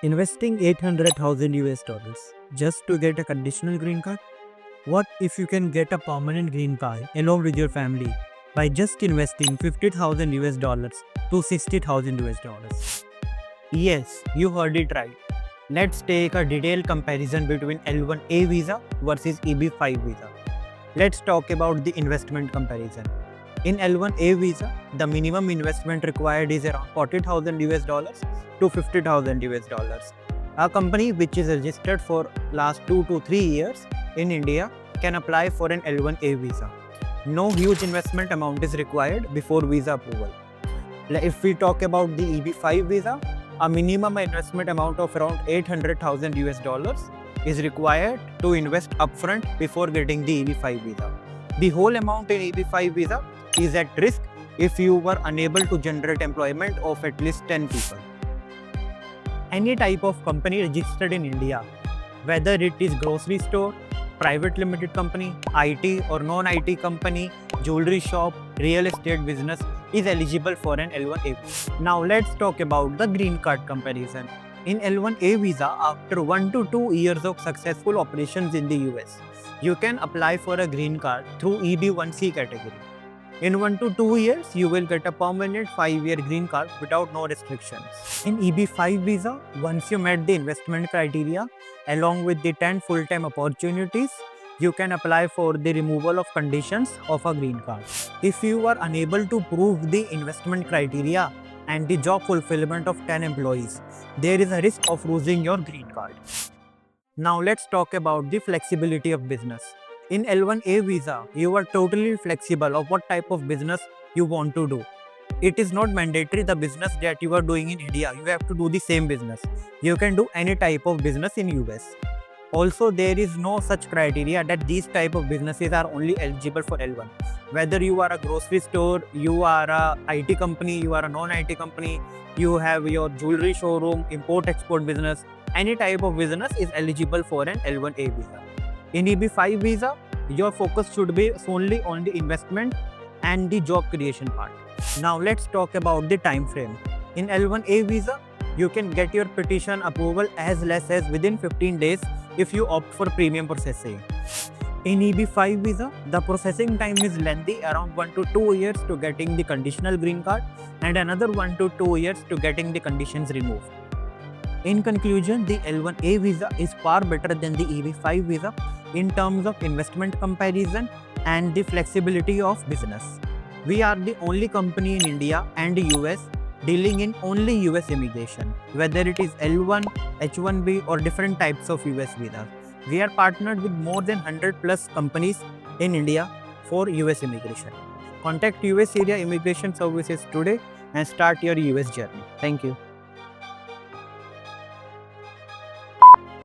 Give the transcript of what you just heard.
Investing 800,000 US dollars just to get a conditional green card? What if you can get a permanent green card along with your family by just investing 50,000 US dollars to 60,000 US dollars? Yes, you heard it right. Let's take a detailed comparison between L1A visa versus EB5 visa. Let's talk about the investment comparison. In L1A visa, the minimum investment required is around 40,000 US dollars to 50,000 US dollars. A company which is registered for last 2 to 3 years in India can apply for an L1A visa. No huge investment amount is required before visa approval. If we talk about the EB5 visa, a minimum investment amount of around 800,000 US dollars is required to invest upfront before getting the EB5 visa. The whole amount in EB5 visa is at risk if you were unable to generate employment of at least 10 people. Any type of company registered in India, whether it is grocery store, private limited company, IT or non-IT company, jewelry shop, real estate business is eligible for an L1A visa. Now let's talk about the green card comparison. In L1A visa, after 1 to 2 years of successful operations in the US, you can apply for a green card through EB1C category. In 1 to 2 years, you will get a permanent 5-year green card without no restrictions. In EB5 visa, once you met the investment criteria along with the 10 full-time opportunities, you can apply for the removal of conditions of a green card. If you are unable to prove the investment criteria and the job fulfillment of 10 employees, there is a risk of losing your green card. Now let's talk about the flexibility of business. In L1A visa, you are totally flexible of what type of business you want to do. It is not mandatory the business that you are doing in India, you have to do the same business. You can do any type of business in US. Also, there is no such criteria that these type of businesses are only eligible for L1. Whether you are a grocery store, you are a IT company, you are a non-IT company, you have your jewelry showroom, import-export business, any type of business is eligible for an L1A visa. In EB5 visa, your focus should be solely on the investment and the job creation part. Now let's talk about the time frame. In L1A visa, you can get your petition approval as less as within 15 days if you opt for premium processing. In EB5 visa, the processing time is lengthy, around 1 to 2 years to getting the conditional green card and another 1 to 2 years to getting the conditions removed. In conclusion, the L1A visa is far better than the EB5 visa in terms of investment comparison and the flexibility of business. We are the only company in India and US dealing in only US immigration, whether it is L1, H1B or different types of US visas. We are partnered with more than 100 plus companies in India for US immigration. Contact US area immigration services today and start your US journey. Thank you.